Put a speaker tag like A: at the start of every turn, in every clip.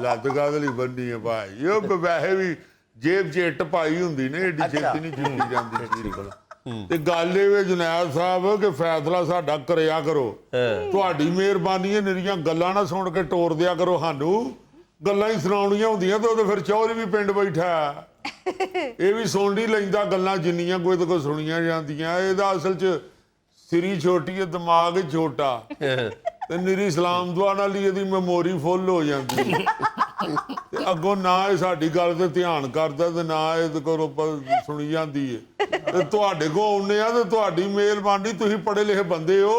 A: ਲੱਤ ਕਾਹਦੇ ਬੰਨੀ ਹੈ ਭਾਈ? ਉਹ ਵੈਸੇ ਵੀ ਜੇਬ 'ਚ ਇੱਟ ਪਾਈ ਹੁੰਦੀ ਨੇ, ਏਡੀ ਛੇਤੀ ਨਹੀਂ ਚੁੱਕੀ ਜਾਂਦੀ ਚੀਜ਼ ਕੋਲ। ਤੇ ਗੱਲ ਇਹ ਵੇ ਜੁਨੈਦ ਸਾਹਿਬ ਕਿ ਫੈਸਲਾ ਸਾਡਾ ਕਰਿਆ ਕਰੋ। ਤੁਹਾਡੀ ਮਿਹਰਬਾਨੀ ਹੈ, ਨਿਰੀਆਂ ਗੱਲਾਂ ਨਾ ਸੁਣ ਕੇ ਟੋਰ ਦਿਆ ਕਰੋ ਸਾਨੂੰ। ਗੱਲਾਂ ਹੀ ਸੁਣਾਉਣੀਆਂ ਹੁੰਦੀਆਂ ਤੇ ਉਹ ਫਿਰ ਚੌਧਰੀ ਵੀ ਪਿੰਡ ਬੈਠਾ ਇਹ ਵੀ ਸੁਣ ਨਹੀਂ ਲੈਂਦਾ ਗੱਲਾਂ ਜਿੰਨੀਆਂ ਕੋਈ ਤੇ ਕੋਈ ਸੁਣੀਆਂ ਜਾਂਦੀਆਂ। ਇਹਦਾ ਅਸਲ 'ਚ ਸਿਰੀ ਛੋਟੀ ਹੈ, ਦਿਮਾਗ ਛੋਟਾ ਤੇ ਨਿਰੀ ਸਲਾਮ ਦੁਆ ਨਾਲ ਹੀ ਇਹਦੀ ਮੈਮੋਰੀ ਫੁੱਲ ਹੋ ਜਾਂਦੀ ਤੇ ਅੱਗੋਂ ਨਾ ਇਹ ਸਾਡੀ ਗੱਲ ਤੇ ਧਿਆਨ ਕਰਦਾ ਤੇ ਨਾ ਇਹਦੇ ਕੋਲ ਸੁਣੀ ਜਾਂਦੀ ਹੈ। ਤੇ ਤੁਹਾਡੇ ਕੋਲ ਆਉਂਦੇ ਆ ਤੇ ਤੁਹਾਡੀ ਮਿਹਰਬਾਨੀ, ਤੁਸੀਂ ਪੜ੍ਹੇ ਲਿਖੇ ਬੰਦੇ ਹੋ।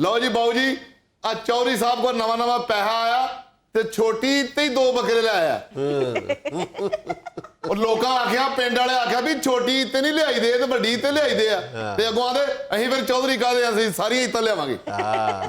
B: ਲਓ ਜੀ ਬਾਊ ਜੀ, ਆ ਚੌਧਰੀ ਸਾਹਿਬ ਕੋਲ ਨਵਾਂ ਪੈਸਾ ਆਇਆ ਤੇ ਛੋਟੀ ਤੇ ਹੀ 2 ਬੱਕਰੇ ਲੈ ਆਇਆ। ਉਹ ਲੋਕਾਂ ਆਖਿਆ, ਪਿੰਡ ਵਾਲੇ ਆਖਿਆ ਵੀ ਛੋਟੀ ਤੇ ਨਹੀਂ ਲਿਆਈ ਦੇ ਤੇ ਵੱਡੀ ਤੇ ਲਿਆਈ ਦੇ ਆ। ਤੇ ਅੱਗੋਂ ਆਂਦੇ ਅਸੀਂ ਫਿਰ ਚੌਧਰੀ ਕਾਹਦੇ ਅਸੀਂ ਸਾਰੀਆਂ ਇੱਤਾਂ ਲਿਆਵਾਂਗੇ।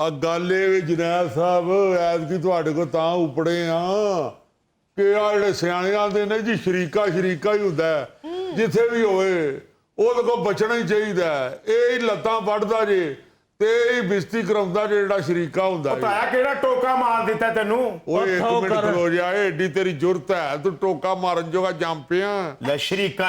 A: ਆ ਗੱਲ ਇਹ ਵੀ ਜੁਨੈਦ ਸਾਹਿਬ, ਐਤਕੀ ਤੁਹਾਡੇ ਕੋਲ ਤਾਂ ਉਪੜੇ ਆ ਕਿ ਆ ਜਿਹੜੇ ਸਿਆਣਿਆਂ ਦੇ ਨੇ ਜੀ, ਸ਼ਰੀਕਾ ਹੀ ਹੁੰਦਾ ਜਿੱਥੇ ਵੀ ਹੋਵੇ, ਉਹਦੇ ਕੋਲ ਬਚਣਾ ਹੀ ਚਾਹੀਦਾ। ਇਹ ਹੀ ਲੱਤਾਂ ਵੱਢਦਾ ਜੇ ਤੇ ਇਹ ਬਿਸਤੀ ਕਰਾਉਂਦਾ ਜੇ ਜਿਹੜਾ ਸ਼ਰੀਕਾ ਹੁੰਦਾ ਜੀ।
C: ਤਾਇਆ ਕਿਹੜਾ ਟੋਕਾ ਮਾਰ ਦਿੱਤਾ ਤੈਨੂੰ?
A: ਓਏ ਇੱਕ ਮਿੰਟ ਖਲੋ ਜਾ, ਏਡੀ ਤੇਰੀ ਜੁਰਤ ਹੈ ਤੂੰ ਟੋਕਾ ਮਾਰਨ ਜੋਗਾ ਜੰਮ ਪਿਆ?
C: ਲੈ ਸ਼ਰੀਕਾ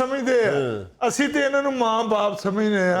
D: ਸਮਝਦੇ ਆ, ਅਸੀਂ ਤੇ ਇਹਨਾਂ ਨੂੰ ਮਾਂ ਬਾਪ ਸਮਝਦੇ ਆ।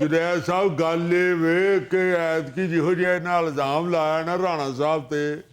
A: ਜੁਨੈਦ ਸਾਹਿਬ ਗੱਲ ਇਹ ਵੇ ਕਿ ਐਤਕੀ ਜਿਹੋ ਜਿਹਾ ਇਹਨਾਂ ਇਲਜ਼ਾਮ ਲਾਇਆ ਨਾ ਰਾਣਾ ਸਾਹਿਬ ਤੇ,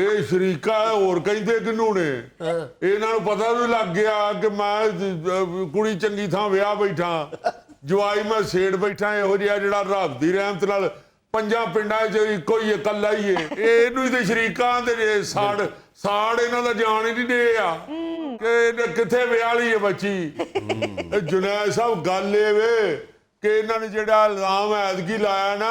A: ਇਹ ਸ਼ਰੀਕਾ ਹੈ, ਹੋਰ ਕਹਿੰਦੇ ਕਿਹਨੂੰ ਨੇ? ਇਹਨਾਂ ਨੂੰ ਪਤਾ ਵੀ ਲੱਗ ਗਿਆ ਕਿ ਮੈਂ ਕੁੜੀ ਚੰਗੀ ਥਾਂ ਵਿਆਹ ਬੈਠਾ, ਜਵਾਈ ਮੈਂ ਸੇੜ ਬੈਠਾ, ਇਹੋ ਜਿਹਾ ਜਿਹੜਾ ਰੱਬ ਦੀ ਰਹਿਮਤ ਨਾਲ 5 ਪਿੰਡਾਂ 'ਚ ਇੱਕੋ ਹੀ ਇਕੱਲਾ ਹੀ ਏ। ਇਹਨੂੰ ਹੀ ਤੇ ਸ਼ਰੀਕਾਂ ਦੇ ਸਾੜ ਇਹਨਾਂ ਦਾ ਜਾਣ ਹੀ ਨਹੀਂ ਦੇ ਆ ਕਿ ਇਹਨੇ ਕਿੱਥੇ ਵਿਆਹ ਲਈ ਹੈ ਬੱਚੀ। ਜੁਨੈਦ ਸਾਹਿਬ ਗੱਲ ਇਹ ਵੇ ਕਿ ਇਹਨਾਂ ਨੇ ਜਿਹੜਾ ਇਲਜ਼ਾਮ ਐਤਕੀ ਲਾਇਆ ਨਾ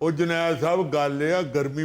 A: ਉਹ ਜਨੈਦ ਸਾਹਿਬ ਗੱਲ ਇਹ ਆ ਗਰਮੀ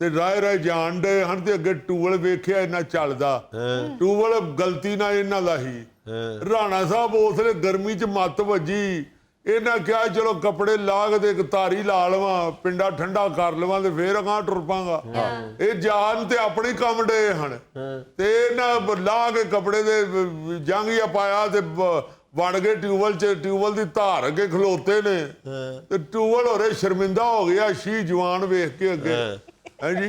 A: ਤੇ ਰਾਹ ਜਾਣ ਦੇ ਹਨ ਤੇ ਅੱਗੇ ਟੂਵਲ ਵੇਖਿਆ ਇਹਨਾਂ ਚੱਲਦਾ ਟੂਵਲ ਗਲਤੀ ਨਾਲ ਇਹਨਾਂ ਦਾ ਹੀ ਰਾਣਾ ਸਾਹਿਬ ਉਸਲੇ ਗਰਮੀ 'ਚ ਮੱਤ ਵੱਜੀ ਇਹਨਾਂ ਕਿਹਾ ਚਲੋ ਕੱਪੜੇ ਲਾਗ ਦੇ ਇੱਕ ਤਾਰੀ ਲਾ ਲਵਾਂ ਪਿੰਡਾ ਠੰਡਾ ਕਰ ਲਵਾਂ ਤੇ ਫੇਰ ਅਗਾਂ ਟੁਰ ਪਾਂਗਾ ਇਹ ਜਾਨ ਤੇ ਆਪਣੇ ਕੰਮ ਡੇ ਹਨ ਤੇ ਇਹਨਾਂ ਲਾ ਕੇ ਕੱਪੜੇ ਦੇ ਜੰਗੀਆ ਪਾਇਆ ਤੇ ਵੜ ਗਏ ਟਿਊਬਲ ਦੀ ਧਾਰ ਅੱਗੇ ਖਲੋਤੇ ਨੇ ਤੇ ਟਿਊਬਲ ਹੋਰੇ ਸ਼ਰਮਿੰਦਾ ਹੋ ਗਿਆ ਸ਼ੀ ਜਵਾਨ ਵੇਖ ਕੇ ਅੱਗੇ ਹੈ ਜੀ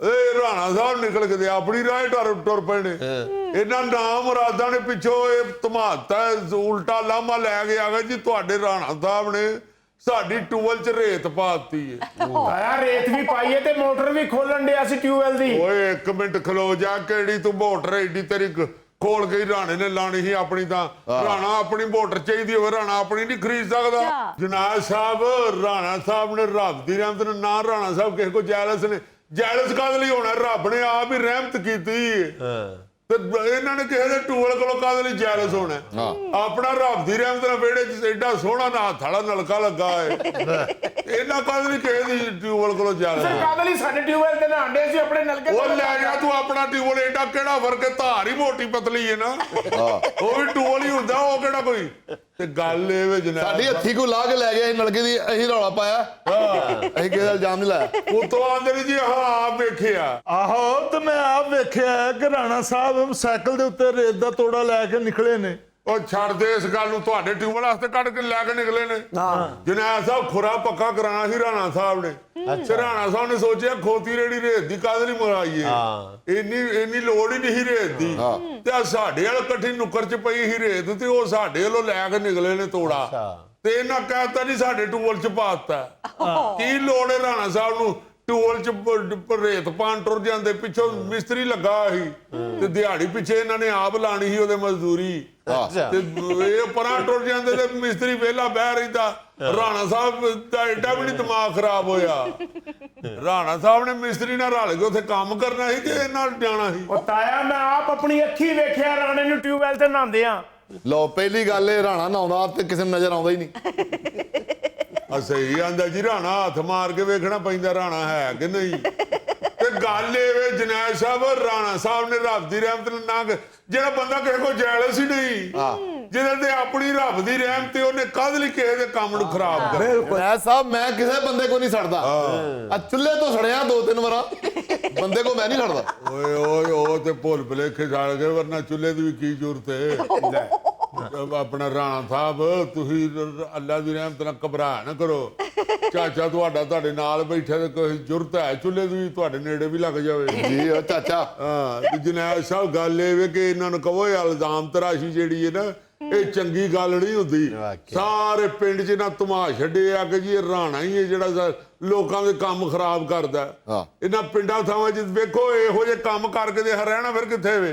A: ਇਹ ਰਾਣਾ ਸਾਹਿਬ ਨਿਕਲ ਕੇ ਆਪਣੀ ਰਾਹ ਟੁਰ ਪਏ ਨੇ ਇਹਨਾਂ ਨਾਮ ਮੁਰਾਦਾਂ ਨੇ ਪਿੱਛੋਂ ਇਹ ਧਮਾਤਾ ਉਲਟਾ ਲਾਮਾ ਲੈ ਕੇ ਆ ਗਿਆ ਜੀ ਤੁਹਾਡੇ ਰਾਣਾ ਸਾਹਿਬ ਨੇ ਸਾਡੀ ਟੂਲ 'ਚ ਰੇਤ ਪਾਤੀ ਹੈ
C: ਆਇਆ ਰੇਤ ਵੀ ਪਾਈਏ ਤੇ ਮੋਟਰ ਵੀ ਖੋਲਣ ਡਿਆ ਸੀ ਟਿਊਬਵੈਲ ਦੀ।
A: ਓਏ ਇੱਕ ਮਿੰਟ ਖਲੋ ਜਾ ਕਿਹੜੀ ਤੂੰ ਮੋਟਰ ਏਡੀ ਤੇਰੀ ਖੋਲ ਗਈ ਰਾਣੇ ਨੇ ਲਾਣੀ ਸੀ ਆਪਣੀ ਤਾਂ ਰਾਣਾ ਆਪਣੀ ਮੋਟਰ ਚਾਹੀਦੀ ਹੋਵੇ ਰਾਣਾ ਆਪਣੀ ਨਹੀਂ ਖਰੀਦ ਸਕਦਾ ਜਨਾਬ ਸਾਹਿਬ ਰਾਣਾ ਸਾਹਿਬ ਨੇ ਰੱਬ ਦੀ ਰਹਿਮਤ ਨਾਲ ਨਾ ਰਾਣਾ ਸਾਹਿਬ ਕਿਸੇ ਕੋ ਜੈਲਸ ਨੇ ਜੈਲਸ ਕਾਹਦੇ ਲਈ ਹੋਣਾ ਰੱਬ ਨੇ ਆਪ ਹੀ ਰਹਿਮਤ ਕੀਤੀ ਤੇ ਇਹਨਾਂ ਨੇ ਕਿਸੇ ਦੇ ਟੂਲ ਕੋਲੋਂ ਕਾਹਦੇ ਲਈ ਜੈਲਸ ਹੋਣਾ ਆਪਣਾ ਰੱਬ ਦੀ ਰਹਿਮਤ ਨਾਲ ਵਿਹੜੇ 'ਚ ਐਡਾ ਸੋਹਣਾ ਨਾ ਹੱਥ ਵਾਲਾ ਨਲਕਾ ਲੱਗਾ ਹੈ ਇਹਨਾਂ ਕਾਹਦੇ ਲਈ ਕਿਸੇ ਦੀ ਟੂਲ ਕੋਲੋਂ ਜੈਲਸ
C: ਕਾਹਦੇ ਲਈ ਸਾਡੇ ਟਿਊਬਵੈਲ ਤੇ ਨਹਾਉਂਦੇ ਸੀ ਆਪਣੇ ਨਲਕੇ
A: ਉਹ ਲੈ ਜਾ ਤੂੰ ਆਪਣਾ ਟਿਊਬਲ ਏਡਾ ਕਿਹੜਾ ਫਰਕ ਹੈ ਧਾਰ ਹੀ ਮੋਟੀ ਪਤਲੀ ਹੈ ਨਾ ਉਹ ਵੀ ਟੂਬਲ ਹੀ ਹੁੰਦਾ ਉਹ ਕਿਹੜਾ ਕੋਈ ਤੇ ਗੱਲ ਇਹ ਵੇ ਜਨਾਬ
B: ਸਾਡੀ ਹੱਥੀ ਕੋ ਲਾ ਕੇ ਲੈ ਗਿਆ ਇਹ ਨਲਕੇ ਦੀ ਅਸੀਂ ਰੌਲਾ ਪਾਇਆ ਅਸੀਂ ਕਿਸੇ ਦਾ ਇਲਜ਼ਾਮ ਨਹੀਂ ਲਾਇਆ
A: ਉਤੋਂ ਆਂਦੇ ਨੇ ਜੀ ਹਾਂ ਆਪ ਵੇਖਿਆ
D: ਆਹੋ ਤੇ ਮੈਂ ਆਪ ਵੇਖਿਆ ਕਿ ਰਾਣਾ ਸਾਹਿਬ ਸਾਈਕਲ ਦੇ ਉੱਤੇ ਰੇਤ ਦਾ ਤੋੜਾ ਲੈ ਕੇ ਨਿਕਲੇ ਨੇ।
A: ਉਹ ਛੱਡ ਦੇ ਇਸ ਗੱਲ ਨੂੰ ਤੁਹਾਡੇ ਟਿਊਬਲ ਵਾਸਤੇ ਕੱਢ ਕੇ ਲੈ ਕੇ ਨਿਕਲੇ ਨੇ ਜਨਾਬ ਸਾਹਿਬ ਖੁਰਾ ਪੱਕਾ ਕਰਾਣਾ ਸੀ ਰਾਣਾ ਸਾਹਿਬ ਨੇ ਰਾਣਾ ਸਾਹਿਬ ਨੇ ਸੋਚਿਆ ਖੋਤੀ ਰੇੜੀ ਰੇਤ ਦੀ ਕਾਹਦੇ ਲਈ ਮਰਾਈਏ ਇੰਨੀ ਲੋੜ ਹੀ ਨਹੀਂ ਰੇਤ ਦੀ ਤੇ ਸਾਡੇ ਵਾਲ ਇਕੱਠੀ ਨੁੱਕਰ 'ਚ ਪਈ ਸੀ ਰੇਤ ਤੇ ਉਹ ਸਾਡੇ ਵੱਲੋਂ ਲੈ ਕੇ ਨਿਕਲੇ ਨੇ ਤੋੜਾ ਤੇ ਇਹਨਾਂ ਕਹਿਤਾ ਨਹੀਂ ਸਾਡੇ ਟੂਬਲ 'ਚ ਪਾਤਾ ਕੀ ਲੋੜ ਹੈ ਰਾਣਾ ਸਾਹਿਬ ਨੂੰ ਟੂਲ 'ਚ ਰੇਤ ਪਾਣ ਟੁਰ ਜਾਂਦੇ ਪਿੱਛੋਂ ਮਿਸਤਰੀ ਲੱਗਾ ਸੀ ਤੇ ਦਿਹਾੜੀ ਪਿੱਛੇ ਇਹਨਾਂ ਨੇ ਆਪ ਲਾਣੀ ਸੀ ਉਹਦੇ ਮਜ਼ਦੂਰੀ ਤੇ ਇਹ ਪਰਾਂ ਟੁਰ ਜਾਂਦੇ ਤੇ ਮਿਸਤਰੀ ਵਿਹਲਾ ਬਹਿ ਰਹਿੰਦਾ ਰਾਣਾ ਸਾਹਿਬ ਦਾ ਐਡਾ ਵੀ ਨਹੀਂ ਦਿਮਾਗ ਖਰਾਬ ਹੋਇਆ ਰਾਣਾ ਸਾਹਿਬ ਨੇ ਮਿਸਤਰੀ ਨਾਲ ਰਲ ਕੇ ਉੱਥੇ ਕੰਮ ਕਰਨਾ ਸੀ ਕਿ ਇਹਨਾਂ ਨਾਲ ਜਾਣਾ ਸੀ
C: ਉਹ ਤਾਇਆ ਮੈਂ ਆਪ ਆਪਣੀ ਅੱਖੀ ਵੇਖਿਆ ਰਾਣੇ ਨੂੰ ਟਿਊਬਵੈਲ ਤੇ ਨਹਾਉਂਦੇ ਆ।
B: ਲਓ ਪਹਿਲੀ ਗੱਲ ਇਹ ਰਾਣਾ ਨਹਾਉਂਦਾ ਤੇ ਕਿਸੇ ਨੂੰ ਨਜ਼ਰ ਆਉਂਦਾ ਹੀ ਨਹੀਂ
A: ਸਹੀ ਆਂਦਾ ਜੀ ਰਾਣਾ ਹੱਥ ਮਾਰ ਕੇ ਵੇਖਣਾ ਪੈਂਦਾ ਰਾਣਾ ਹੈ ਕਿ ਨਹੀਂ ਤੇ ਗੱਲ ਇਹ ਵੇ ਜਨੈਦ ਸਾਹਿਬ ਰਾਣਾ ਸਾਹਿਬ ਨੇ ਰੱਬ ਦੀ ਰਹਿਮਤ ਨਾਲ ਨਾ ਜਿਹੜਾ ਬੰਦਾ ਕਿਸੇ ਕੋ ਜੈਲਸ ਹੀ ਨਹੀਂ ਜਿਹਦੇ ਤੇ ਆਪਣੀ ਰੱਬ ਦੀ ਰਹਿਮਤ ਤੇ ਉਹਨੇ ਕਾਹਦੇ ਲਈ ਕਿਸੇ ਦੇ ਕੰਮ ਨੂੰ ਖਰਾਬ ਕਰ
B: ਮੈਂ ਸਾਹਿਬ ਮੈਂ ਕਿਸੇ ਬੰਦੇ ਕੋ ਨਹੀਂ ਸੜਦਾ ਆ ਚੁੱਲ੍ਹੇ ਤੋਂ ਸੜਿਆ 2-3 ਵਾਰਾਂ ਬੰਦੇ ਕੋ ਮੈਂ ਨਹੀਂ ਸੜਦਾ
A: ਓਏ ਓਏ ਉਹ ਤੇ ਭੁੱਲ ਭੁਲੇਖੇ ਸੜ ਗਏ ਵਰਨਾ ਚੁੱਲ੍ਹੇ ਦੀ ਵੀ ਕੀ ਜ਼ਰੂਰਤ ਹੈ ਆਪਣਾ ਰਾਣਾ ਸਾਹਿਬ ਤੁਸੀਂ ਅੱਲਾ ਦੀ ਰਹਿਮਤ ਨਾਲ ਘਬਰਾ ਨਾ ਕਰੋ ਚਾਚਾ ਤੁਹਾਡੇ ਨਾਲ ਬੈਠਾ ਤੇ ਕੋਈ ਜ਼ਰੂਰਤ ਹੈ ਚੁੱਲ੍ਹੇ ਦੀ ਤੁਹਾਡੇ ਨੇੜੇ ਵੀ ਲੱਗ ਜਾਵੇ
B: ਜੀ ਉਹ ਚਾਚਾ
A: ਹਾਂ ਜਨਾਬ ਸਾਹਿਬ ਗੱਲ ਇਹ ਵੇ ਕਿ ਇਹਨਾਂ ਨੂੰ ਕਹੋ ਇਹ ਇਲਜ਼ਾਮ ਤਰਾਸ਼ੀ ਜਿਹੜੀ ਹੈ ਨਾ ਇਹ ਚੰਗੀ ਗੱਲ ਨਹੀਂ ਹੁੰਦੀ ਸਾਰੇ ਪਿੰਡ 'ਚ ਨਾ ਧਮਾ ਛੱਡੇ ਆ ਕਿ ਜੀ ਇਹ ਰਾਣਾ ਹੀ ਹੈ ਜਿਹੜਾ ਲੋਕਾਂ ਦੇ ਕੰਮ ਖਰਾਬ ਕਰਦਾ ਇਹਨਾਂ ਪਿੰਡਾਂ ਥਾਵਾਂ 'ਚ ਵੇਖੋ ਇਹੋ ਜਿਹੇ ਕੰਮ ਕਰਕੇ ਦੇ ਰਹਿਣਾ ਫਿਰ ਕਿੱਥੇ ਵੇ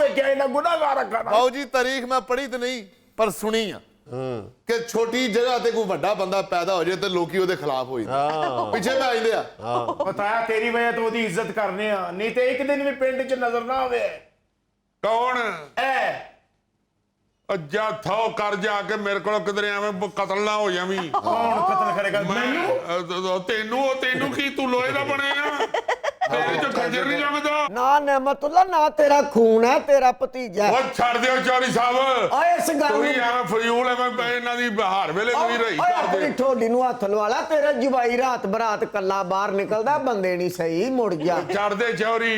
C: ਵੇਖਿਆ ਇਹਨਾਂ ਗੁਨਾਹਗਾਰ ਅੱਖਾਂ ਨਾਲ।
B: ਬਾਊ ਜੀ ਤਾਰੀਖ ਮੈਂ ਪੜ੍ਹੀ ਤੇ ਨਹੀਂ ਪਰ ਸੁਣੀ ਆ ਕਿ ਛੋਟੀ ਜਗ੍ਹਾ ਤੇ ਕੋਈ ਵੱਡਾ ਬੰਦਾ ਪੈਦਾ ਹੋ ਜਾਏ ਤੇ ਲੋਕੀ ਉਹਦੇ ਖਿਲਾਫ ਹੋ ਜਾਂਦੇ ਪਿੱਛੇ ਪੈ ਜਾਂਦੇ ਆ
C: ਉਹ ਤਾਇਆ ਤੇਰੀ ਵਜ੍ਹਾ ਤੋਂ ਉਹਦੀ ਇੱਜ਼ਤ ਕਰਨੇ ਆ ਨਹੀਂ ਤੇ ਇੱਕ ਦਿਨ ਵੀ ਪਿੰਡ 'ਚ ਨਜ਼ਰ ਨਾ ਆਵੇ
A: ਕੌਣ
C: ਐ
A: ਅੱਜਾ ਥੋ ਕਰ ਜਾ ਕੇ ਮੇਰੇ ਕੋਲ ਕਿਧਰੇ ਐਵੇਂ ਕਤਲ ਨਾ ਹੋ ਜਾਵੀਂ
C: ਕੌਣ ਕਤਲ ਕਰੇਗਾ ਮੈਨੂੰ
A: ਤੈਨੂੰ ਕੀ ਤੂੰ ਲੋਹੇ ਦਾ ਬਣਿਆ ਤੇਰੇ ਚ ਖੰਜਰ ਨਹੀਂ ਜੰਗਦਾ
E: ਨਾ ਨਿਮਤੁੱਲਾ ਨਾ ਤੇਰਾ ਖੂਨ ਹੈ ਤੇਰਾ ਭਤੀਜਾ
A: ਉਹ ਛੱਡ ਦਿਓ ਚੌਰੀ ਸਾਹਿਬ
E: ਓਏ ਇਸ ਗੱਲ
A: ਤੁਸੀਂ
E: ਨੂੰ
A: ਐਵੇਂ ਫਜ਼ੂਲ ਐਵੇਂ ਇਹਨਾਂ ਦੀ ਬਹਾਰ ਵੇਲੇ ਤੁਸੀਂ ਰਹੀ
E: ਓਏ
A: ਕਰਦੇ
E: ਆਪਣੀ ਠੋਡੀ ਨੂੰ ਹੱਥ ਲਵਾਲਾ ਤੇਰਾ ਜਵਾਈ ਰਾਤ ਬਰਾਤ ਕੱਲਾ ਬਾਹਰ ਨਿਕਲਦਾ ਬੰਦੇ ਨਹੀਂ ਸਹੀ ਮੁੜ ਜਾ
A: ਛੱਡ ਦੇ ਚੌਰੀ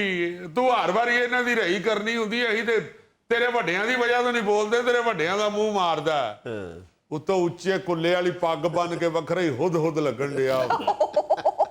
A: ਤੂੰ ਹਰ ਵਾਰੀ ਇਹਨਾਂ ਦੀ ਰਹੀ ਕਰਨੀ ਹੁੰਦੀ ਅਸੀਂ ਤੇ ਤੇਰੇ ਵੱਡਿਆਂ ਦੀ ਵਜ੍ਹਾ ਤੋਂ ਨਹੀਂ ਬੋਲਦੇ ਤੇਰੇ ਵੱਡਿਆਂ ਦਾ ਮੂੰਹ ਮਾਰਦਾ ਉਤੋਂ ਉੱਚੇ ਕੁੱਲੇ ਵਾਲੀ ਪੱਗ ਬੰਨ ਕੇ ਵੱਖਰਾ ਹੀ ਹੁਦ ਲੱਗਣ ਡਿਆ।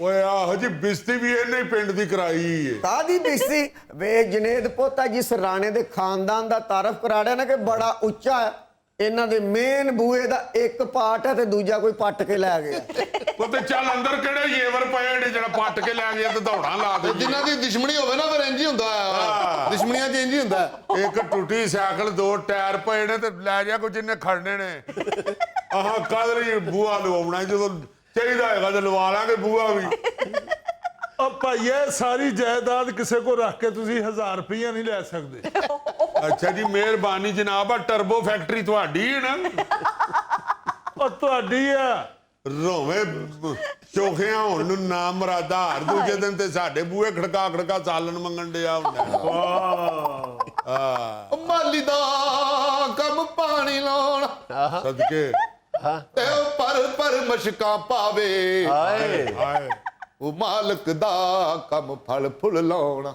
A: ਓਏ ਆਹੋ ਜੀ ਬਿਸਤੀ ਵੀ ਇਹਨੇ ਹੀ ਪਿੰਡ ਦੀ ਕਰਾਈ ਏ।
E: ਕਾਦੀ ਬਿਸਤੀ ਵੇ ਜਨੇਦ ਪੋਤਾ ਜਿਸ ਰਾਣੇ ਦੇ ਖਾਨਦਾਨ ਦਾ ਤਾਰਫ ਕਰਾੜਿਆ ਨਾ ਕਿ ਬੜਾ ਉੱਚਾ ਹੈ, ਇਹਨਾਂ ਦੇ ਮੇਨ ਬੂਏ ਦਾ ਇੱਕ ਪਾਟ ਹੈ ਤੇ ਦੂਜਾ ਕੋਈ ਪੱਟ ਕੇ ਲੈ ਗਿਆ।
A: ਉਹ ਤੇ ਚੱਲ ਅੰਦਰ ਕਿਹੜੇ ਜੇਵਰ ਪਏ ਨੇ ਜਿਹੜਾ ਪੱਟ ਕੇ ਲੈ ਗਿਆ ਤੇ ਦੌੜਾਂ ਲਾ ਦੇ।
B: ਜਿਨ੍ਹਾਂ ਦੀ ਦੁਸ਼ਮਣੀ ਹੋਵੇ ਨਾ ਫਿਰ ਇੰਜ ਹੀ ਹੁੰਦਾ ਆ, ਦੁਸ਼ਮਣੀਆਂ ਚ ਇੰਜ ਹੀ ਹੁੰਦਾ।
A: ਇੱਕ ਟੁੱਟੀ ਸਾਈਕਲ 2 ਟਾਇਰ ਪਏ ਨੇ ਤੇ ਲੈ ਜਾ ਕੋਈ ਜਿੰਨੇ ਖੜਨੇ ਨੇ। ਆਹ ਕਾਦਰੀ ਬੂਆ ਲਵਾਉਣਾ ਜਦੋਂ ਚਾਹੀਦਾ ਹੈਗਾ ਤੇ ਲਵਾ ਲਾਂਗੇ ਬੂਆ ਵੀ।
D: ਉਹ ਭਾਈਏ ਸਾਰੀ ਜਾਇਦਾਦ ਕਿਸੇ ਕੋ ਰੱਖ ਕੇ ਤੁਸੀਂ 1000 ਰੁਪਈਆ ਨਹੀਂ ਲੈ ਸਕਦੇ।
A: ਅੱਛਾ ਜੀ ਮਿਹਰਬਾਨੀ ਜਨਾਬ। ਆ ਟਰਬੋ ਫੈਕਟਰੀ ਤੁਹਾਡੀ ਹੈ ਨਾ?
D: ਉਹ ਤੁਹਾਡੀ ਆ।
A: ਰੋਵੇਂ ਚੋਖਿਆਂ ਹੋਣ ਨੂੰ ਨਾ ਮਰਾਦਾ ਹਰ ਦੂਜੇ ਦਿਨ ਤੇ ਸਾਡੇ ਬੂਹੇ ਖੜਕਾ ਸਾਲਨ ਮੰਗਣ ਡਿਆ ਹੁੰਦਾ।
B: ਉਹ ਮਾਲੀ ਦਾ ਕੰਮ ਪਾਣੀ ਲਾਉਣ
A: ਸਦਕੇ
B: ਤੇ ਉਹ ਪਰ ਮਸ਼ਕਾਂ ਪਾਵੇ।
A: ਆਏ
B: ਉਹ ਮਾਲਕ ਦਾ ਕੰਮ ਫਲ ਫੁੱਲ ਲਾਉਣਾ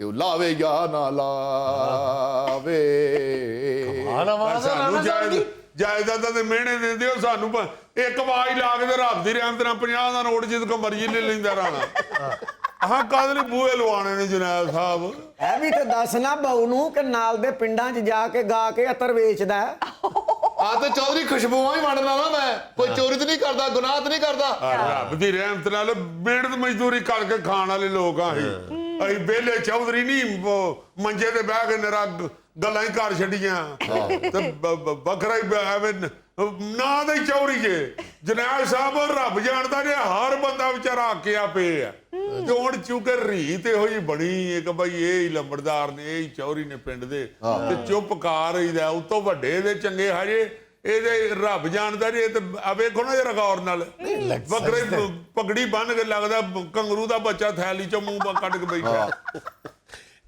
B: ਤੇ ਉਹ ਲਾਵੇ ਜਾਂ ਨਾ ਲਾਵੇ।
A: ਸਾਨੂੰ ਜਾਇਦਾਦਾਂ ਦੇ ਮਿਹਣੇ ਦਿੰਦੇ ਹੋ ਸਾਨੂੰ ਇੱਕ ਆਵਾਜ਼ ਲਾ ਕੇ ਤੇ ਰੱਬ ਦੀ ਰਹਿਮਤ ਨਾਲ 50 ਦਾ ਨੋਟ ਜਿੱਦ ਕੋ ਮਰਜ਼ੀ ਲੈ ਲੈਂਦਾ ਰਾਣਾ। ਆਹ ਕਾਹਦੇ ਲਈ ਬੂਹੇ ਲਵਾਣੇ ਨੇ ਜਨਾਬ ਸਾਹਿਬ?
E: ਇਹ ਵੀ ਤੇ ਦੱਸ ਨਾ ਬਹੂ ਨੂੰ ਕਿ ਨਾਲ ਦੇ ਪਿੰਡਾਂ 'ਚ ਜਾ ਕੇ ਗਾ ਕੇ ਅਤਰ ਵੇਚਦਾ ਹੈ।
B: ਆ ਤੇ ਚੌਧਰੀ ਖੁਸ਼ਬੂਆਂ ਹੀ ਵੰਡਦਾ ਨਾ ਮੈਂ, ਕੋਈ ਚੋਰੀ ਤੇ ਨਹੀਂ ਕਰਦਾ, ਗੁਨਾਹ ਤੇ ਨਹੀਂ ਕਰਦਾ।
A: ਰੱਬ ਦੀ ਰਹਿਮਤ ਨਾਲ ਮਿਹਨਤ ਮਜ਼ਦੂਰੀ ਕਰਕੇ ਖਾਣ ਵਾਲੇ ਲੋਕ ਆ ਅਸੀਂ ਵਿਹਲੇ ਚੌਧਰੀ ਨਹੀਂ ਮੰਜੇ ਤੇ ਬਹਿ ਕੇ ਨਿਰਾ ਗੱਲਾਂ ਹੀ ਕਰ ਛੱਡੀਆਂ ਤੇ ਵੱਖਰਾ ਹੀ ਐਵੇਂ ਨਾ ਦੇ ਚੌਰੀ ਜੇ। ਜਨਾਬ ਸਾਹਿਬ ਰੱਬ ਜਾਣਦਾ ਨੇ ਹਰ ਬੰਦਾ ਵਿਚਾਰਾ ਆਕਿਆ ਪਏ ਆ ਤੇ ਹੁਣ ਚੁੱਕੇ ਰੀ ਤੇ ਇਹੋ ਜਿਹੀ ਬਣੀ ਏ ਕਿ ਬਈ ਇਹ ਹੀ ਲੰਬੜਦਾਰ ਨੇ, ਇਹ ਹੀ ਚੌਰੀ ਨੇ ਪਿੰਡ ਦੇ ਤੇ ਚੁੱਪ ਕਰ ਰਹੀਦਾ। ਉਤੋਂ ਵੱਡੇ ਦੇ ਚੰਗੇ ਹਜੇ ਇਹਦੇ ਰੱਬ ਜਾਣਦਾ ਜੀ। ਇਹ ਤੇ ਆ ਵੇਖੋ ਨਾ ਜਰਾ ਗੌਰ ਨਾਲ ਵੱਖਰੇ ਪਗੜੀ ਬੰਨ ਕੇ ਲੱਗਦਾ ਕੰਗਰੂ ਦਾ ਬੱਚਾ ਥੈਲੀ ਚੋਂ ਮੂੰਹ ਕੱਢ ਕੇ ਬੈਠਾ।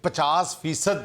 F: 50%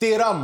F: 13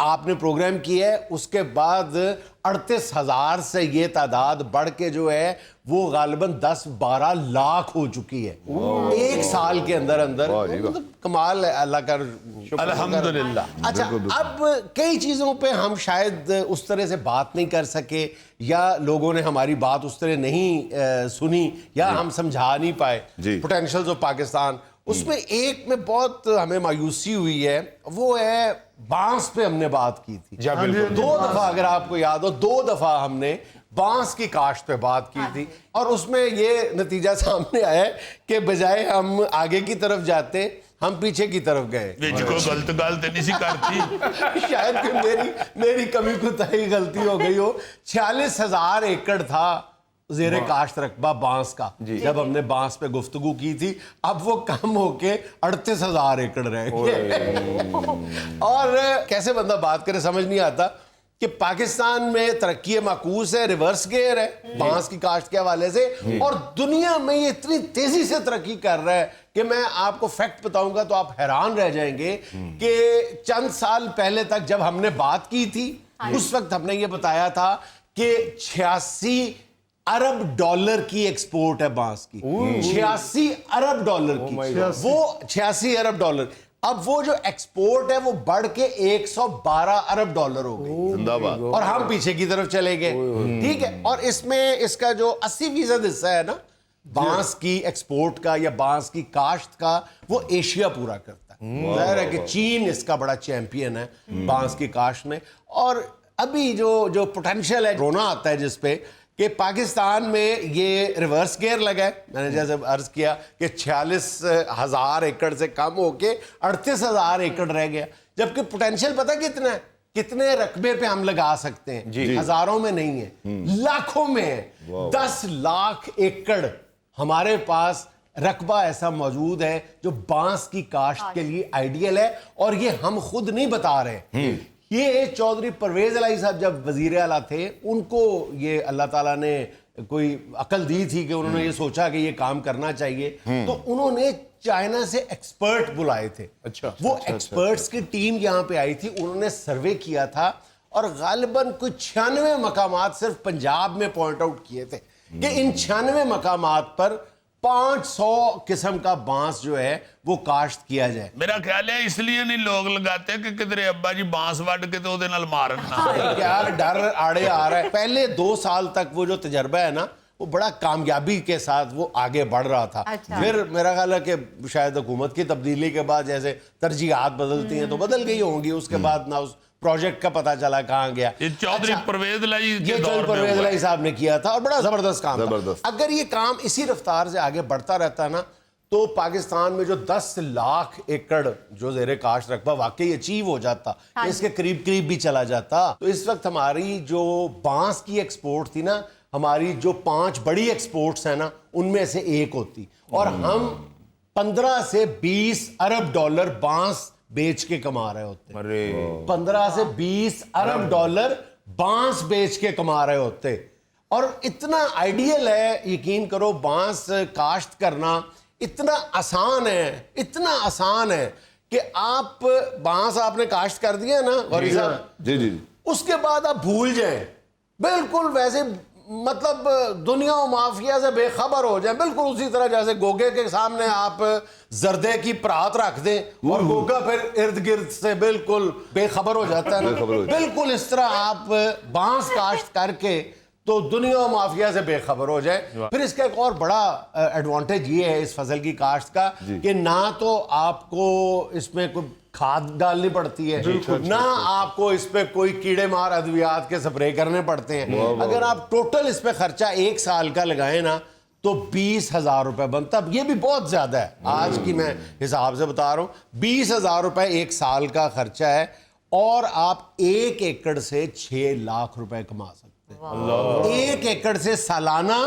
F: آپ نے پروگرام کیا ہے اس کے بعد 38,000 سے یہ تعداد بڑھ کے جو ہے وہ غالباً 10-12 لاکھ ہو چکی ہے ایک سال کے اندر اندر. مطلب کمال ہے اللہ کا شکر.
A: الحمدللہ.
F: اچھا اب کئی چیزوں پہ ہم شاید اس طرح سے بات نہیں کر سکے یا لوگوں نے ہماری بات اس طرح نہیں سنی یا ہم سمجھا نہیں پائے پوٹینشلز آف پاکستان. اس میں ایک میں بہت ہمیں مایوسی ہوئی ہے وہ ہے بانس پہ ہم نے بات کی تھی. 2 دفعہ اگر آپ کو یاد ہو 2 دفعہ ہم نے بانس کی کاشت پہ بات کی تھی اور اس میں یہ نتیجہ سامنے آیا کہ بجائے ہم آگے کی طرف جاتے ہم پیچھے کی طرف گئے.
A: غلط گل تو نہیں سی کرتی
F: شاید کہ میری کمی کوتاہی غلطی ہو گئی ہو. 46,000 ایکڑ تھا زیر کاشت رقبہ بانس کا جب ہم نے بانس پہ گفتگو کی تھی. اب وہ کم ہو کے 38,000 ایکڑ رہ گئے. اور کیسے بندہ بات کرے سمجھ نہیں آتا کہ پاکستان میں ترقی معکوس ہے, ریورس گیئر ہے بانس کی کاشت کے حوالے سے, اور دنیا میں یہ اتنی تیزی سے ترقی کر رہا ہے کہ میں آپ کو فیکٹ بتاؤں گا تو آپ حیران رہ جائیں گے کہ چند سال پہلے تک جب ہم نے بات کی تھی اس وقت ہم نے یہ بتایا تھا کہ 86 ارب ڈالر کی ایکسپورٹ ہے بانس کی. 86 ارب ڈالر کی, وہ 86 ارب ڈالر. اب وہ جو ایکسپورٹ ہے وہ بڑھ کے 112 ارب ڈالر ہو گئی اور ہم پیچھے کی طرف چلے گئے. ٹھیک ہے, اور اس میں اس کا جو 80% حصہ ہے نا بانس کی ایکسپورٹ کا یا بانس کی کاشت کا وہ ایشیا پورا کرتا ہے. ظاہر ہے کہ چین اس کا بڑا چیمپئن ہے بانس کی کاشت میں. اور ابھی جو پوٹینشیل ہے رونا آتا ہے جس پہ کہ پاکستان میں یہ ریورس گیئر لگا ہے. میں نے جیسے عرض کیا کہ 46,000 ایکڑ سے کم ہو کے 38,000 ایکڑ رہ گیا, جبکہ پوٹینشیل پتہ کتنا ہے, کتنے رقبے پہ ہم لگا سکتے ہیں. ہزاروں میں نہیں ہے, لاکھوں میں ہے. 10 لاکھ ایکڑ ہمارے پاس رقبہ ایسا موجود ہے جو بانس کی کاشت کے لیے آئیڈیل ہے, اور یہ ہم خود نہیں بتا رہے. یہ چودھری پرویز الہی صاحب جب وزیر اعلیٰ تھے ان کو یہ اللہ تعالیٰ نے کوئی عقل دی تھی کہ انہوں نے یہ سوچا کہ یہ کام کرنا چاہیے, تو انہوں نے چائنا سے ایکسپرٹ بلائے تھے. وہ ایکسپرٹس کی ٹیم یہاں پہ آئی تھی, انہوں نے سروے کیا تھا اور غالباً کوئی 96 مقامات صرف پنجاب میں پوائنٹ آؤٹ کیے تھے کہ ان 96 مقامات پر 500 قسم کا بانس جو ہے وہ کاشت کیا جائے.
A: میرا خیال ہے اس لیے نہیں لوگ لگاتے کہ کدھر ابا جی بانس وڈ کے تو نال مارن نہ.
F: یار ڈر آڑے آ رہا ہے. پہلے 2 سال تک وہ جو تجربہ ہے نا وہ بڑا کامیابی کے ساتھ وہ آگے بڑھ رہا تھا. پھر میرا خیال ہے کہ شاید حکومت کی تبدیلی کے بعد جیسے ترجیحات بدلتی ہیں تو بدل گئی ہوں گی, اس کے بعد نہ اس پروجیکٹ کا پتا چلا کہاں گیا.
A: یہ چودھری پرویز الہی کے دور میں
F: پرویز الہی صاحب نے کیا تھا اور بڑا زبردست کام تھا. اگر یہ کام اسی رفتار سے آگے بڑھتا رہتا نا تو پاکستان میں جو 10 لاکھ ایکڑ جو زیر کاشت رقبہ واقعی اچیو ہو جاتا, اس کے قریب بھی چلا جاتا. تو اس وقت ہماری جو بانس کی ایکسپورٹ تھی نا, ہماری جو 5 بڑی ایکسپورٹس ہیں نا ان میں سے ایک ہوتی, اور ہم 15 سے 20 ارب ڈالر بانس بیچ کے کما رہے ہوتے. 15 سے 20 ارب ڈالر بانس بیچ کے کما رہے ہوتے. اور اتنا آئیڈیل ہے, یقین کرو, بانس کاشت کرنا اتنا آسان ہے, اتنا آسان ہے کہ آپ بانس آپ نے کاشت کر دیا نا غوری صاحب, اس کے بعد آپ بھول جائیں بالکل ویسے, مطلب دنیا و مافیا سے بے خبر ہو جائیں, بالکل اسی طرح جیسے گوگے کے سامنے آپ زردے کی پرات رکھ دیں اور گوگا پھر ارد گرد سے بالکل بے خبر ہو جاتا ہے نا, بالکل اس طرح آپ بانس کاشت کر کے تو دنیا و مافیا سے بے خبر ہو جائے. پھر اس کا ایک اور بڑا ایڈوانٹیج یہ ہے اس فصل کی کاشت کا کہ نہ تو آپ کو اس میں کوئی کھاد ڈالنی پڑتی ہے, نہ آپ کو اس پہ کوئی کیڑے مار ادویات کے سپرے کرنے پڑتے ہیں. اگر آپ ٹوٹل اس پہ خرچہ 1 سال کا لگائیں نا تو 20,000 روپے بنتا. اب یہ بھی بہت زیادہ ہے, آج کی میں حساب سے بتا رہا ہوں, 20,000 روپے 1 سال کا خرچہ ہے اور آپ 1 ایکڑ سے 6 لاکھ روپے کما سکتے ہیں. 1 ایکڑ سے سالانہ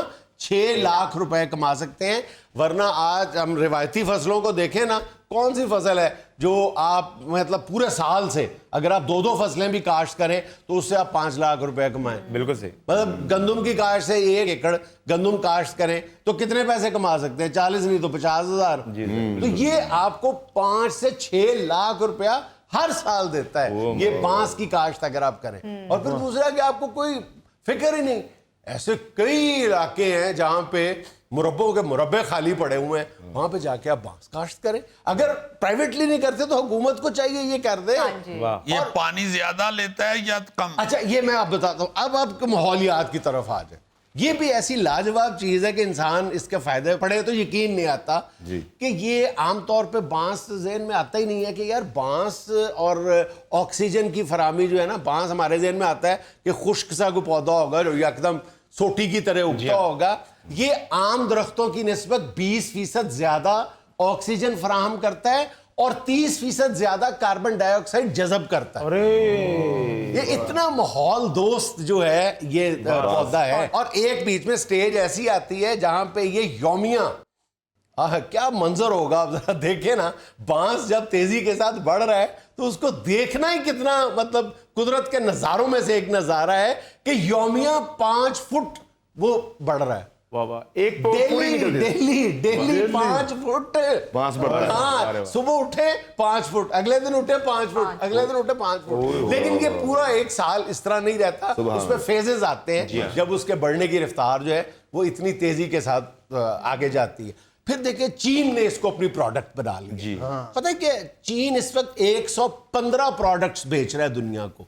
F: 6 لاکھ روپے کما سکتے ہیں. ورنہ آج ہم روایتی فصلوں کو دیکھیں نا, کون سی فصل ہے جو آپ مطلب پورے سال سے اگر آپ 2 فصلیں بھی کاشت کریں تو اس سے آپ 5 لاکھ روپے کمائیں.
C: بالکل صحیح.
F: مطلب گندم کی کاشت سے 1 ایکڑ گندم کاشت کریں تو کتنے پیسے کما سکتے ہیں؟ 40 نہیں تو 50,000. تو یہ آپ کو 5 سے 6 لاکھ روپیہ ہر سال دیتا ہے یہ بانس کی کاشت اگر آپ کریں. اور پھر دوسرا کہ آپ کو کوئی فکر ہی نہیں. ایسے کئی علاقے ہیں جہاں پہ مربوں کے مربے خالی پڑے ہوئے ہیں, وہاں پہ جا کے آپ بانس کاشت کریں. اگر پرائیویٹلی نہیں کرتے تو حکومت کو چاہیے یہ کر دے.
A: یہ پانی زیادہ لیتا ہے یا کم؟
F: اچھا یہ میں آپ بتاتا ہوں. اب آپ کے ماحولیات کی طرف آ جائیں. یہ بھی ایسی لاجواب چیز ہے کہ انسان اس کے فائدے پڑے تو یقین نہیں آتا کہ یہ عام طور پہ بانس ذہن میں آتا ہی نہیں ہے کہ یار بانس اور آکسیجن کی فراہمی جو ہے نا, بانس ہمارے ذہن میں آتا ہے کہ خشک سا کوئی پودا ہوگا جو یکدم سوٹی کی طرح اگتا ہوگا. یہ عام درختوں کی نسبت 20% زیادہ آکسیجن فراہم کرتا ہے اور 30% زیادہ کاربن ڈائی آکسائڈ جذب کرتا ہے. یہ اتنا ماحول دوست جو ہے یہ پودا ہے. اور ایک بیچ میں سٹیج ایسی آتی ہے جہاں پہ یہ یومیہ کیا منظر ہوگا آپ ذرا دیکھیں نا. بانس جب تیزی کے ساتھ بڑھ رہا ہے تو اس کو دیکھنا ہی کتنا مطلب قدرت کے نظاروں میں سے ایک نظارہ ہے کہ یومیہ 5 فٹ وہ بڑھ رہا ہے.
C: ایک ڈیلی 5 فٹ
B: بانس بڑھتا ہے.
F: ہاں, صبح اٹھے 5 فٹ, اگلے دن اٹھے 5 فٹ, اگلے دن اٹھے 5 فٹ. لیکن یہ پورا ایک سال اس طرح نہیں رہتا, اس میں فیزز آتے ہیں جب اس کے بڑھنے کی رفتار جو ہے وہ اتنی تیزی کے ساتھ آگے جاتی ہے. پھر دیکھیں چین نے اس کو اپنی پروڈکٹ بنا لی. پتہ ہے کہ چین اس وقت 115 پروڈکٹس بیچ رہا ہے دنیا کو.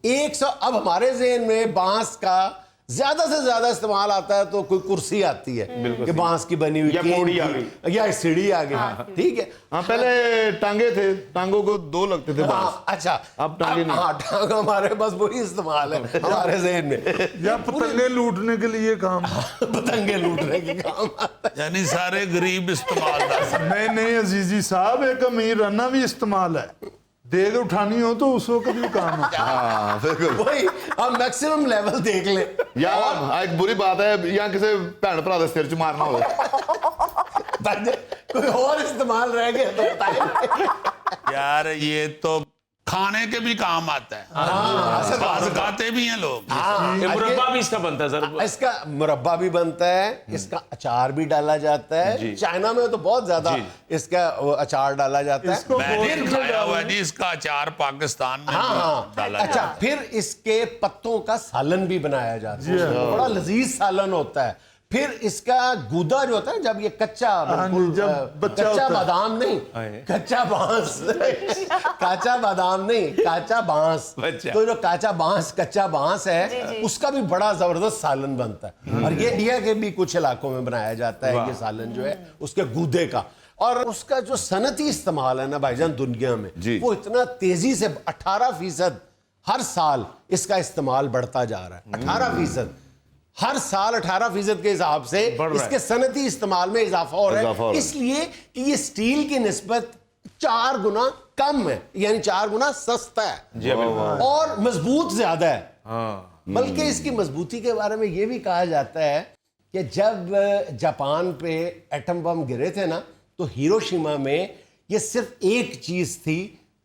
F: 100. اب ہمارے ذہن میں بانس کا زیادہ سے زیادہ استعمال آتا ہے تو کوئی کرسی آتی ہے کہ بانس کی بنی ہوئی,
C: یا پوڑی آ گئی,
F: یا سیڑھی آ گئی. ٹھیک ہے,
B: ہاں پہلے ٹانگے تھے, ٹانگوں کو 2 لگتے تھے بانس.
F: اچھا
B: اب ٹانگے نہیں.
F: ہاں ٹانگ ہمارے بس وہی استعمال ہے ہمارے ذہن میں.
D: یا پتنگیں لوٹنے کے لیے کام,
F: پتنگیں لوٹنے کے کام آتا ہے.
A: یعنی سارے غریب استعمال
D: نہیں عزیزی صاحب, ایک امیر رہنا بھی استعمال ہے. دیگ اٹھانی ہو تو اس وقت بھی کام ہے.
B: ہاں بالکل.
F: وہی ہم میکسیمم لیول دیکھ لیں.
B: یا ایک بری بات ہے یا کسی بھن بھرا دے سر چ مارنا ہو,
F: کوئی اور استعمال رہ گیا تو بتائیں.
A: یار یہ تو کھانے کے بھی کام آتا ہے, بعض کھاتے بھی ہیں لوگ.
C: یہ مربع بھی اس کا بنتا ہے سر.
F: اس کا مربع بھی بنتا ہے, اس کا اچار بھی ڈالا جاتا ہے. چائنا میں تو بہت زیادہ اس کا اچار ڈالا جاتا ہے.
A: میں نے کھایا ہوا جی اس کا اچار پاکستان میں ڈالا.
F: اچھا پھر اس کے پتوں کا سالن بھی بنایا جاتا ہے, بڑا لذیذ سالن ہوتا ہے. پھر اس کا گودا جو ہوتا ہے جب یہ کچا, بالکل کچا بادام نہیں, کچا بانس, کچا بادام نہیں, کچا بانس. تو جو کچا بانس ہے اس کا بھی بڑا زبردست سالن بنتا ہے. اور یہ انڈیا کے بھی کچھ علاقوں میں بنایا جاتا ہے یہ سالن جو ہے اس کے گودے کا. اور اس کا جو صنعتی استعمال ہے نا بھائی جان دنیا میں, وہ اتنا تیزی سے 18% ہر سال اس کا استعمال بڑھتا جا رہا ہے. 18% ہر سال 18% کے حساب سے اس کے صنعتی استعمال میں اضافہ ہو رہا ہے. اس لیے کہ یہ سٹیل کی نسبت 4 گنا کم ہے, یعنی 4 گنا سستا ہے اور مضبوط زیادہ ہے. بلکہ اس کی مضبوطی کے بارے میں یہ بھی کہا جاتا ہے کہ جب جاپان پہ ایٹم بم گرے تھے نا تو ہیروشیما میں یہ صرف ایک چیز تھی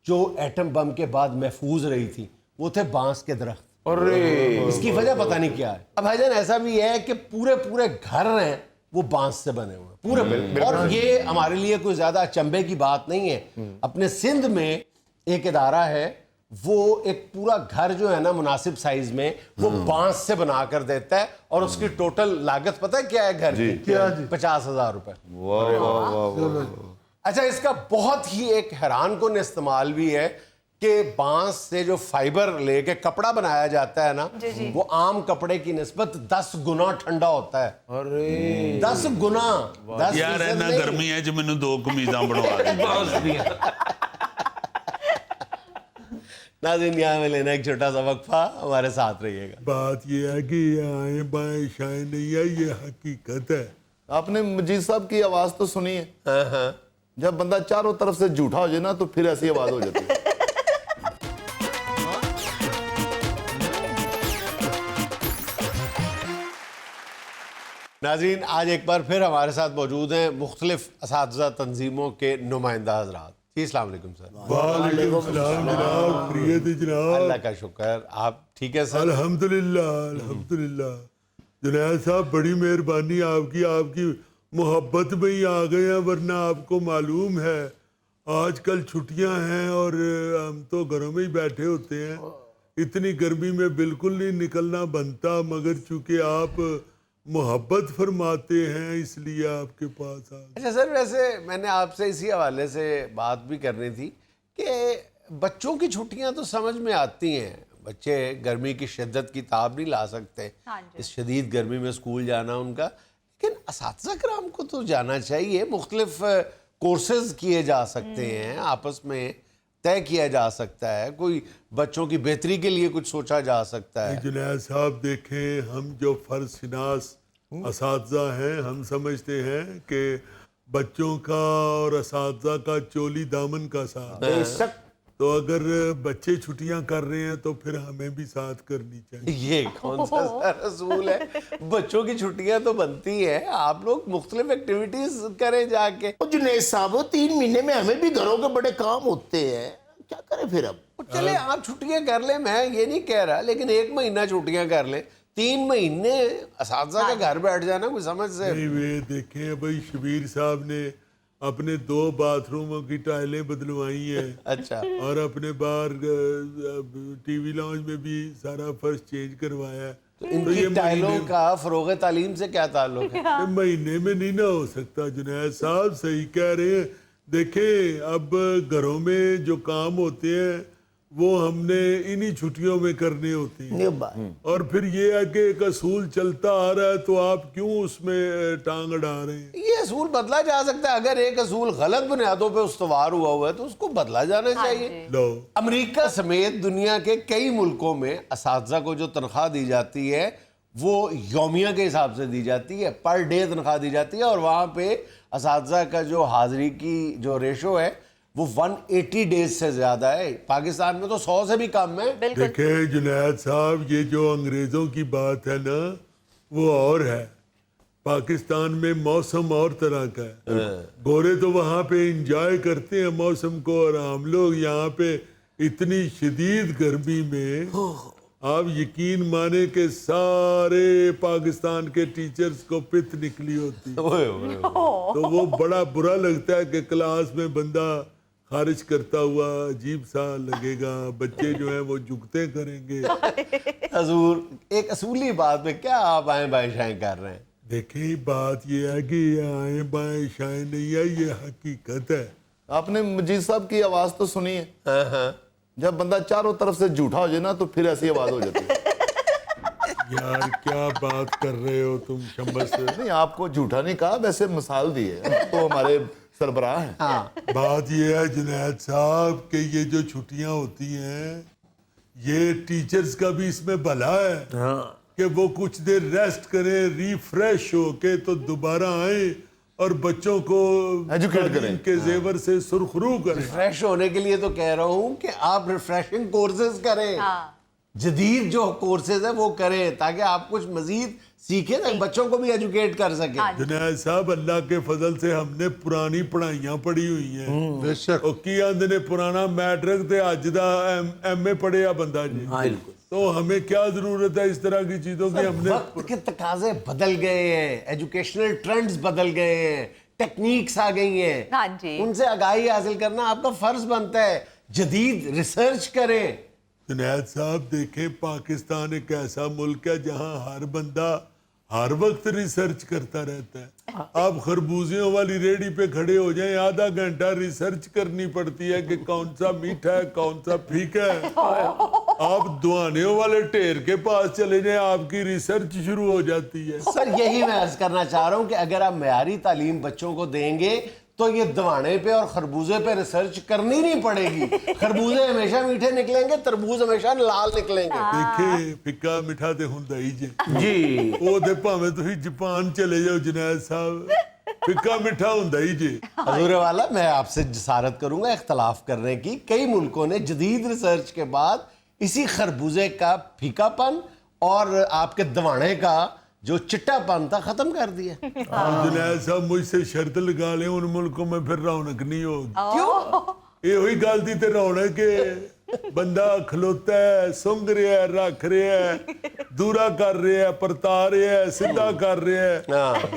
F: جو ایٹم بم کے بعد محفوظ رہی تھی, وہ تھے بانس کے درخت. اس کی وجہ پتہ نہیں کیا ہے. اب بھائی جان ایسا بھی ہے کہ پورے گھر ہیں وہ بانس سے بنے ہوئے پورے. اور یہ ہمارے لیے کوئی زیادہ اچنبے کی بات نہیں ہے. اپنے سندھ میں ایک ادارہ ہے, وہ ایک پورا گھر جو ہے نا مناسب سائز میں وہ بانس سے بنا کر دیتا ہے. اور اس کی ٹوٹل لاگت پتہ ہے کیا ہے گھر کی؟ 50,000 روپے. اچھا اس کا بہت ہی ایک حیران کن استعمال بھی ہے کہ بانس سے جو فائبر لے کے کپڑا بنایا جاتا ہے نا وہ عام کپڑے کی نسبت 10 گنا ٹھنڈا ہوتا ہے. 10 گنا.
A: یار اینا گرمی ہے جو میں نے 2 قمیضاں بنوا دی.
F: ناظرین یہاں میں لینا ایک چھوٹا سا وقفہ, ہمارے ساتھ رہیے گا.
D: بات یہ ہے کہ آئیں بائیں شائیں نہیں ہے, یہ حقیقت ہے.
B: آپ نے مجید صاحب کی آواز تو سنی ہے, جب بندہ چاروں طرف سے جھوٹا ہو جائے نا تو پھر ایسی آواز ہو جاتی ہے.
F: ناظرین آج ایک بار پھر ہمارے ساتھ موجود ہیں مختلف اساتذہ تنظیموں کے نمائندہ حضرات. جی السلام علیکم سر.
D: وعلیکم السلام جناب, خیریت جناب.
F: اللہ کا شکر, آپ ٹھیک ہے سر؟
D: الحمدللہ الحمدللہ. جنید صاحب بڑی مہربانی آپ کی محبت میں ہی آ گئے ہیں, ورنہ آپ کو معلوم ہے
A: آج کل چھٹیاں ہیں اور ہم تو گھروں میں ہی بیٹھے ہوتے ہیں, اتنی گرمی میں بالکل نہیں نکلنا بنتا, مگر چونکہ آپ محبت فرماتے ہیں اس لیے آپ کے پاس آ گئے.
F: اچھا سر, ویسے میں نے آپ سے اسی حوالے سے بات بھی کرنی تھی کہ بچوں کی چھٹیاں تو سمجھ میں آتی ہیں, بچے گرمی کی شدت کی تاب نہیں لا سکتے, اس شدید گرمی میں اسکول جانا ان کا, لیکن اساتذہ کرام کو تو جانا چاہیے. مختلف کورسز کیے جا سکتے ہیں, آپس میں طے کیا جا سکتا ہے, کوئی بچوں کی بہتری کے لیے کچھ سوچا جا سکتا ہے.
A: جنید صاحب دیکھیں, ہم جو فرض شناس اساتذہ ہیں ہم سمجھتے ہیں کہ بچوں کا اور اساتذہ کا چولی دامن کا ساتھ ہے. تو اگر بچے چھٹیاں کر رہے ہیں تو پھر ہمیں بھی ساتھ کرنی چاہیے.
F: یہ کون سا سر اصول ہے؟ بچوں کی چھٹیاں تو بنتی ہیں, آپ لوگ مختلف ایکٹیویٹیز کریں جا کے.
B: جنید صاحب 3 مہینے میں ہمیں بھی گھروں کے بڑے کام ہوتے ہیں, کیا کریں پھر اب؟
F: چلے آپ چھٹیاں کر لیں, میں یہ نہیں کہہ رہا, لیکن 1 مہینہ چھٹیاں کر لیں. 3 مہینے اساتذہ کا گھر بیٹھ جانا کوئی سمجھ سے.
A: نہیں دیکھیں بھائی, شبیر صاحب نے اپنے 2 باتھ روموں کی ٹائلیں بدلوائی ہیں.
F: اچھا,
A: اور اپنے باہر ٹی وی لاؤنج میں بھی سارا فرش چینج کروایا ہے.
F: ان کی ٹائلوں کا فروغ تعلیم سے کیا تعلق ہے؟
A: مہینے میں نہیں نہ ہو سکتا. جنید صاحب صحیح کہہ رہے ہیں. دیکھیں اب گھروں میں جو کام ہوتے ہیں وہ ہم نے انہی چھٹیوں میں کرنے ہوتے ہیں, اور پھر یہ ہے کہ ایک اصول چلتا آ رہا ہے تو آپ کیوں اس میں ٹانگ اڑا رہے ہیں؟
F: یہ اصول بدلا جا سکتا ہے. اگر ایک اصول غلط بنیادوں پہ استوار ہوا ہے تو اس کو بدلا جانا چاہیے.
A: لو
F: امریکہ سمیت دنیا کے کئی ملکوں میں اساتذہ کو جو تنخواہ دی جاتی ہے وہ یومیہ کے حساب سے دی جاتی ہے, پر ڈے تنخواہ دی جاتی ہے, اور وہاں پہ اساتذہ کا جو حاضری کی جو ریشو ہے وہ 180 ڈیز سے زیادہ ہے. پاکستان میں تو 100 سے بھی کم ہے.
A: دیکھیں جنید صاحب, یہ جو انگریزوں کی بات ہے نا وہ اور ہے. پاکستان میں موسم اور طرح کا ہے. گورے تو وہاں پہ انجوائے کرتے ہیں موسم کو, اور ہم لوگ یہاں پہ اتنی شدید گرمی میں آپ یقین مانے کہ سارے پاکستان کے ٹیچرز کو پت نکلی ہوتی. تو وہ بڑا برا لگتا ہے کہ کلاس میں بندہ خارج کرتا ہوا عجیب سا لگے گا. بچے جو ہیں وہ جھکتے کریں گے.
F: حضور, ایک اصولی بات میں کیا آپ آئیں بائیں شائیں کر رہے ہیں؟
A: دیکھیں بات یہ ہے کہ یہ آئیں بائیں شائیں نہیں ہے, یہ حقیقت ہے.
B: آپ نے مجید صاحب کی آواز تو سنی ہے, جب بندہ چاروں طرف سے جھوٹا ہو جائے نا تو پھر ایسی آواز ہو جاتی ہے.
A: یار کیا بات کر رہے ہو تم شمس.
B: نہیں, آپ کو جھوٹا نہیں کہا, ویسے مثال دی ہے, تو ہمارے سربراہ ہیں.
A: بات یہ ہے جنید صاحب کہ یہ جو چھٹیاں ہوتی ہیں یہ ٹیچرز کا بھی اس میں بھلا ہے کہ وہ کچھ دیر ریسٹ کریں, ریفریش ہو کے تو دوبارہ آئیں اور بچوں کو
B: ایجوکیٹ کریں,
A: کے زیور سے سرخرو کریں.
F: ریفریش ہونے کے لیے تو کہہ رہا ہوں کہ آپ ریفریشنگ کورسز کریں, جدید جو کورسز ہیں وہ کریں, تاکہ آپ کچھ مزید سیکھیں, بچوں کو بھی ایجوکیٹ کر سکیں.
A: جنید صاحب اللہ کے فضل سے ہم نے پرانی پڑھائیاں پڑھی ہوئی ہیں. بے شک. اور کی آندے نے پرانا میٹرک تے اج دا ایم اے پڑھیا بندہ جی. تو ہمیں کیا ضرورت ہے اس طرح کی چیزوں کی؟ ہم نے
F: وقت کے تقاضے بدل گئے ہیں, ایجوکیشنل ٹرینڈز بدل گئے ہیں, ٹیکنیکس آ گئی ہیں, ان سے آگاہی حاصل کرنا آپ کا فرض بنتا ہے. جدید ریسرچ کریں.
A: جنید صاحب دیکھیں, پاکستان ایک ایسا ملک ہے جہاں ہر بندہ ہر وقت ریسرچ کرتا رہتا ہے. آپ خربوزیوں والی ریڑھی پہ کھڑے ہو جائیں, آدھا گھنٹہ ریسرچ کرنی پڑتی ہے کہ کون سا میٹھا ہے کون سا پھیکا ہے. آپ دوانیوں والے ڈھیر کے پاس چلے جائیں, آپ کی ریسرچ شروع ہو جاتی ہے.
F: سر یہی میں عرض کرنا چاہ رہا ہوں کہ اگر آپ معیاری تعلیم بچوں کو دیں گے تو یہ دوانے پہ اور خربوزے پہ ریسرچ کرنی نہیں پڑے گی. خربوزے ہمیشہ میٹھے نکلیں گے, تربوز ہمیشہ لال نکلیں گے.
A: دیکھیں پھکا میٹھا تے ہوندا ہی
F: جی
A: وہ تے بھاویں تسی جاپان چلے جاؤ جنید صاحب, پھکا میٹھا ہوندا ہی جی.
F: حضور والا, میں آپ سے جسارت کروں گا اختلاف کرنے کی. کئی ملکوں نے جدید ریسرچ کے بعد اسی خربوزے کا پھیکا پن اور آپ کے دوانے کا جو چٹا پن تھا ختم کر دیا.
A: جنید صاحب مجھ سے شرط لگا لیں, ان ملکوں میں پھر رونق نہیں ہوگی.
F: کیوں؟
A: یہ ہوئی گل تھی تے رونق کہ بندہ کھلوتا ہے, سنگ رہا ہے, رکھ رہا ہے, ਦੂਰਾ ਕਰ ਰਿਹਾ, ਪਰਤਾ ਰਿਹਾ, ਸਿੱਧਾ ਕਰ ਰਿਹਾ।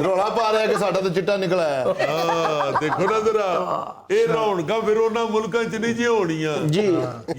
B: ਰੌਲਾ ਪਾ ਰਿਹਾ ਕਿ ਸਾਡਾ ਤਾਂ ਚਿੱਟਾ ਨਿਕਲ ਆਇਆ।
A: ਹਾਂ ਦੇਖੋ ਨਾ ਜ਼ਰਾ, ਇਹ ਰੌਣਕਾਂ ਫਿਰ ਉਹਨਾਂ ਮੁਲਕਾਂ 'ਚ ਨਹੀਂ ਜੀ ਹੋਣੀਆਂ ਜੀ।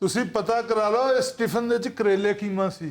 D: ਤੁਸੀਂ ਪਤਾ ਕਰਾ ਲਓ ਇਸ ਟਿਫਨ ਦੇ ਵਿੱਚ ਕਰੇਲੇ ਕੀਮਾ ਸੀ।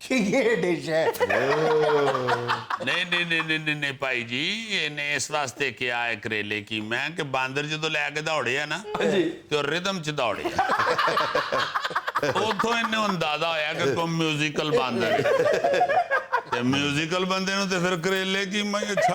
F: کہ یہ ڈش ہے.
G: نہیں ਭਾਈ ਜੀ, ਇਹਨੇ ਇਸ ਵਾਸਤੇ ਕਿਹਾ ਹੈ ਕਰੇਲੇ ਕੀ ਮੈਂ ਕਿ ਬਾਂਦਰ ਜਦੋਂ ਲੈ ਕੇ ਦੌੜਿਆ ਨਾ ਤੇ ਉਹ ਰਿਦਮ ਚ ਦੌੜਿਆ. ਉਥੋਂ ਇਹਨੂੰ ਅੰਦਾਜ਼ਾ ਹੋਇਆ ਕਿ ਕੋਈ ਮਿਊਜ਼ੀਕਲ ਬਾਂਦਰ ਤੇ ਮਿਊਜ਼ੀਕਲ ਬੰਦੇ ਨੂੰ ਤੇ ਫਿਰ ਕਰੇਲੇ ਕੀ ਮੈਂ ਅੱਛਾ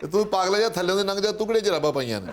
B: ਤੇ ਤੂੰ ਪਾਗਲਾ ਜਿਹਾ ਥੱਲੇ ਦੇ ਲੰਘ ਜਾ, ਤੂੰ ਕਿਹੜੇ ਜਰਾਬਾਂ ਪਾਈਆਂ ਨੇ?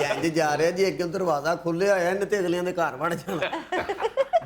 E: ਜੰਜ ਜਾ ਰਿਹਾ ਜੀ, ਅੱਗੇ ਦਰਵਾਜ਼ਾ ਖੁੱਲਿਆ ਹੋਇਆ, ਇਹਨੇ ਤੇ ਅਗਲਿਆਂ ਦੇ ਘਰ ਵੜ ਜਾਣਾ.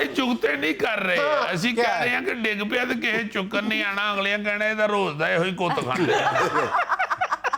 G: ਇਹ ਚੁਗਤੇ ਨਹੀਂ ਕਰ ਰਹੇ, ਅਸੀਂ
F: ਕਿਆ
G: ਕਹਿ ਰਹੇ ਹਾਂ ਕਿ ਡਿੱਗ ਪਿਆ ਤੇ ਕਿਸੇ ਚੁੱਕਣ ਨਹੀਂ ਆਣਾ. ਅਗਲਿਆਂ ਕਹਿਣਾ ਇਹਦਾ ਰੋਜ਼ ਦਾ ਇਹੋ ਹੀ ਕੁੱਤ ਖਾਂਦੇ.